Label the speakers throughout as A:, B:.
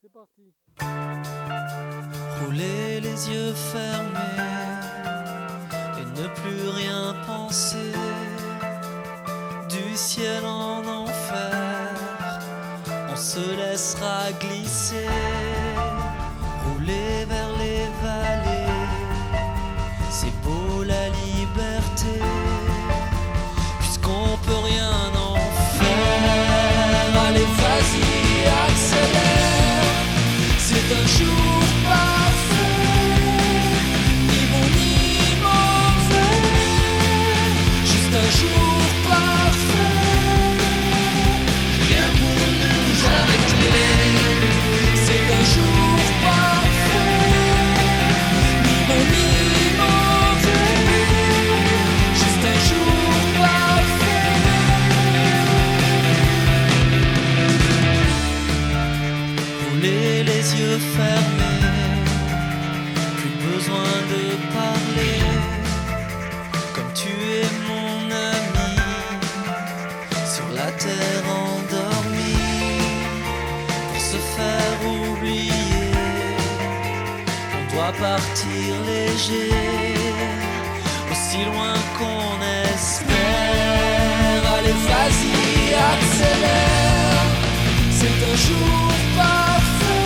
A: c'est parti.
B: Rouler les yeux fermés et ne plus rien penser, du ciel en enfer, on se laissera glisser, rouler vers les vallées, c'est beau la liberté, puisqu'on peut rien en faire. Allez vas-y accélère, c'est un jour parfait, ni bon ni mauvais, juste un jour parfait, rien pour nous arrêter. C'est un jour parfait, ni bon ni mauvais, juste un jour parfait. Rouler les yeux fermés, plus besoin de parler, comme tu es mon ami, sur la terre endormie, pour se faire oublier, on doit partir léger, aussi loin qu'on espère. Allez vas-y accélère, c'est un jour parfait,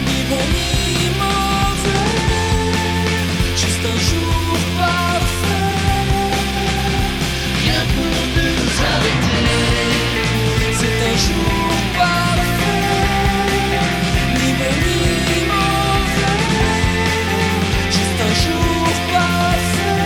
B: ni bon ni mauvais, juste un jour parfait, rien pour nous arrêter. C'est un jour parfait, ni bon ni mauvais, juste un jour parfait.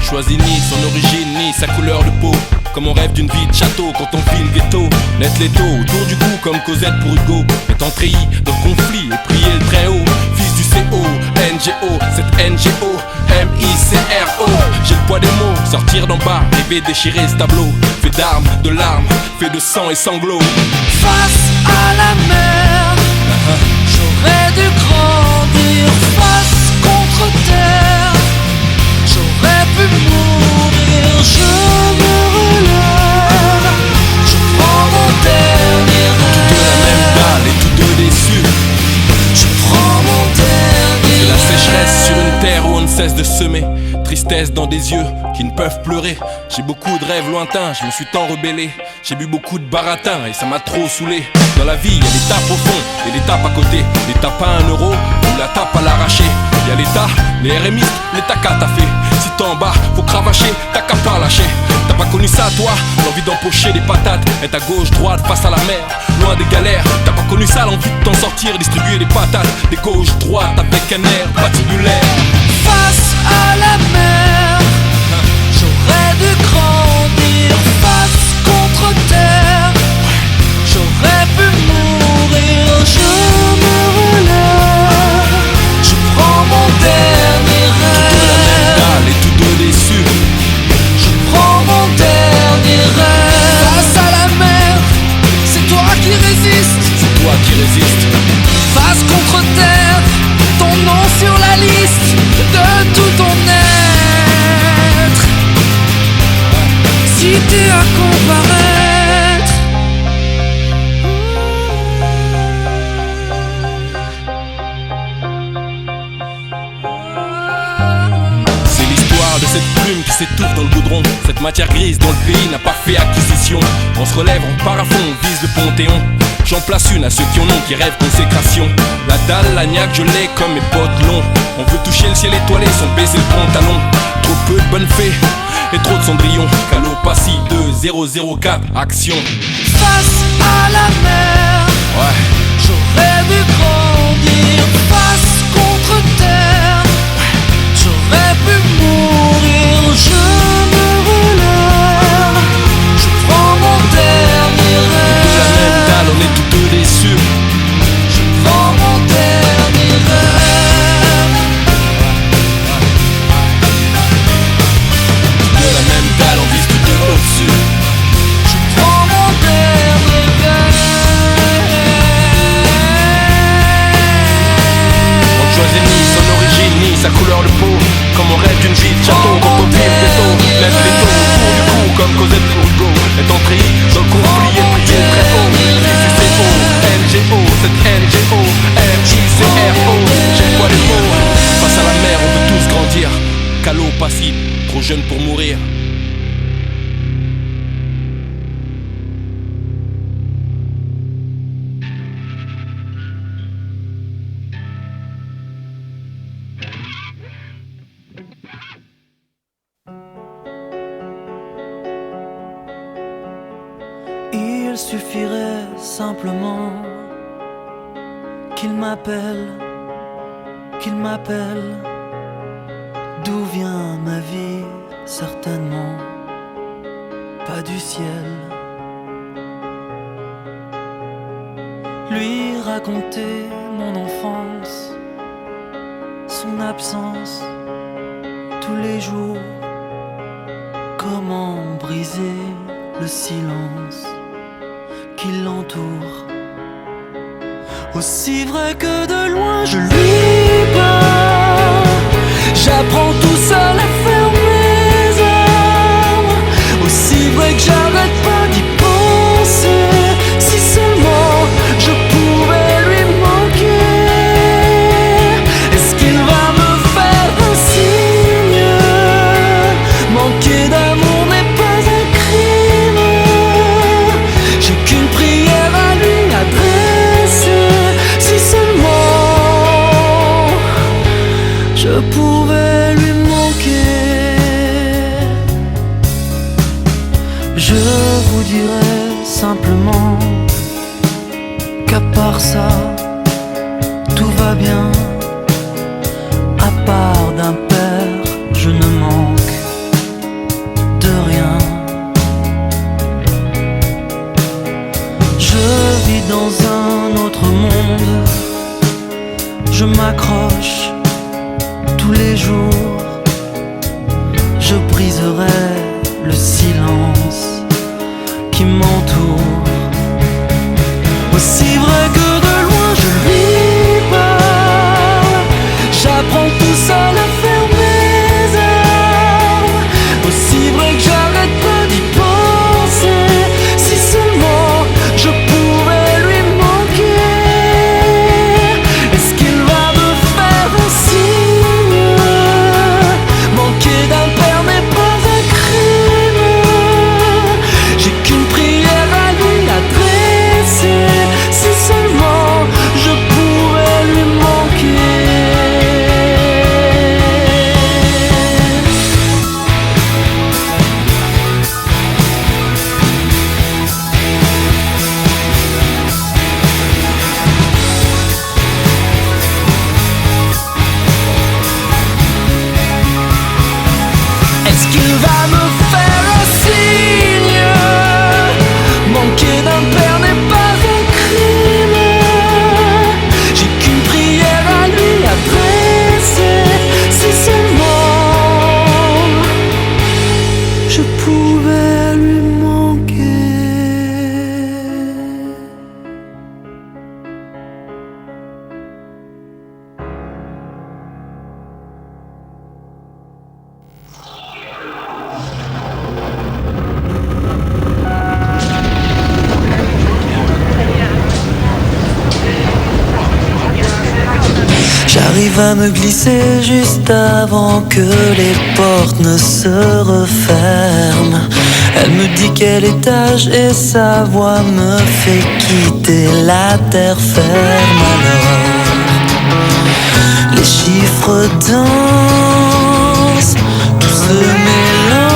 C: Choisit ni son origine ni sa couleur de peau, comme on rêve d'une vie de château quand on vit le ghetto. Naître l'étau autour du cou comme Cosette pour Hugo, étant treillis dans le conflit et prier le très haut. Fils du CO, NGO, cette NGO, MICRO. J'ai le poids des mots, sortir d'en bas, rêver déchirer ce tableau. Fait d'armes, de larmes, fait de sang et sanglots.
B: Face à la mer, j'aurais dû grandir face contre terre. J'aurais pu mourir, je me relève, je prends mon dernier rêve.
C: Tous deux la même balle et tous deux déçus.
B: Je prends mon dernier
C: C'est la
B: rêve.
C: sécheresse sur une terre où on ne cesse de semer. tristesse dans des yeux qui ne peuvent pleurer. J'ai beaucoup de rêves lointains, je me suis tant rebellé. J'ai bu beaucoup de baratin et ça m'a trop saoulé. Dans la vie, y a des tapes au fond et des tapes à côté. Des tapes à 1 euro ou la tape à l'arraché. Y a l'État, les RMistes, les tacas t'as fait. Si t'es en bas, faut cravacher, t'as qu'à pas lâcher. T'as pas connu ça toi, l'envie d'empocher des patates. Être à gauche, droite, face à la mer, loin des galères. T'as pas connu ça, l'envie de t'en sortir, distribuer des patates. Des gauche, droite, avec un air patibulaire.
B: Face à la mer, j'aurais dû grandir. Face contre terre, j'aurais pu mourir. Je me relève, je prends mon dernier rêve.
C: Tout de la même dalle et tous deux déçus.
B: Je prends mon dernier rêve. Face à la mer, c'est toi qui résistes.
C: C'est toi qui résistes.
B: Face contre terre, ton nom sur la liste de tout ton être. Si t'es à comparaître,
C: c'est l'histoire de cette plume qui s'étouffe dans le goudron. Cette matière grise dont le pays n'a pas fait acquisition. On se relève, on part à fond, on vise le Panthéon. J'en place une à ceux qui en ont, qui rêvent consécration. La dalle, l'agnac, je l'ai comme mes potes longs. On veut toucher le ciel étoilé sans baisser le pantalon. Trop peu de bonnes fées et trop de cendrillons. Calopassi 2004, action.
B: face à la mer,
C: Ouais.
B: j'aurais dû grandir. Face contre terre, j'aurais pu mourir. Je me relève, je prends mon dernier
C: De la même
B: rêve.
C: dalle, on est tous deux déçus.
B: Je prends mon dernier rêve.
C: De la même dalle, on vise tous deux au-dessus.
B: Je prends mon dernier rêve.
C: On ne choisit ni son origine, ni sa couleur de peau. Comme on rêve d'une vie de château, quand on vit le ghetto. Lève les taux autour du cou, comme Cosette pour Hugo. Est entré dans le conflit et prier très haut. ICCO, LGO, cette LGO, MICRO. J'ai pas les mots. Face à la mer, on veut tous grandir. Calot, passif, trop jeune pour mourir.
B: Il suffirait simplement qu'il m'appelle, d'où vient ma vie, certainement pas du ciel. Lui raconter mon enfance, son absence, tous les jours, comment briser le silence qui l'entoure. Aussi vrai que de loin je lui parle, j'apprends tout seul à faire mes armes. Aussi vrai que j'arrête pas d'y penser, si seulement je pouvais lui manquer. Est-ce qu'il va me faire un signe? Manquer d'amour n'est pas un crime. J'ai qu'une prière à lui adresser, si seulement je pouvais lui manquer. Je vous dirais simplement qu'à part ça, tout va bien. À part d'un père, je ne manque de rien. Je vis dans un autre monde, je m'accroche tous les jours. Je briserai le silence qui m'entoure. Aussi vrai que de loin je lui parle, j'apprends tout seul à faire mes armes. Aussi vrai que j'arrête pas d'y penser, si seulement je pouvais lui manquer. Est-ce qu'il va me faire un signe? Manquer J'arrive à me glisser juste avant que les portes ne se referment. Elle me dit quel étage et sa voix me fait quitter la terre ferme. Alors les chiffres dansent, tout se mélange.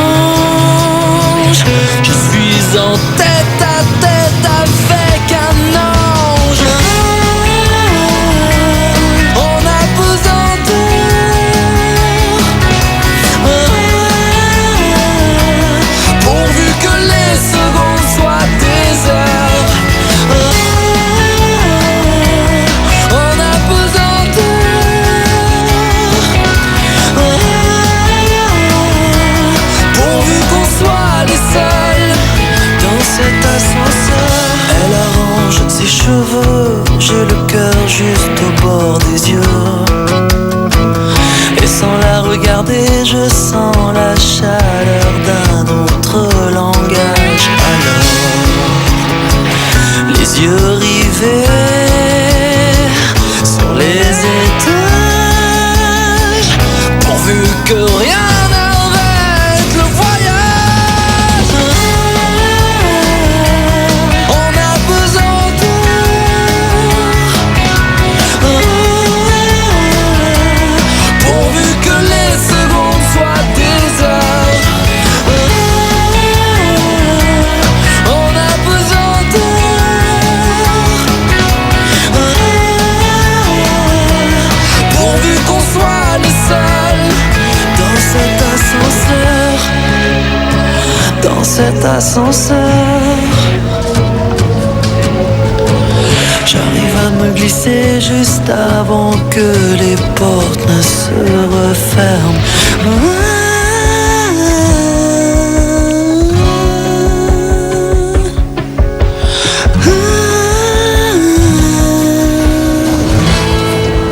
B: Je suis en tête à tête avec un ange. On a besoin d'eux, pourvu que les secondes soient des heures. On a besoin d'eux, pourvu qu'on soit les seuls dans cet ascenseur. Elle arrange ses cheveux, j'ai le cœur juste au bord des yeux. Et sans la regarder, je sens la chaleur d'un autre langage. Alors, les yeux rivés sur les étages, pourvu que rien n'arrête le voyage. On a besoin d'eux, pourvu que les secondes soient des heures. On a besoin d'eux, pourvu qu'on soit les seuls dans cet ascenseur, dans cet ascenseur. J'arrive à me glisser juste avant que les portes ne se referment.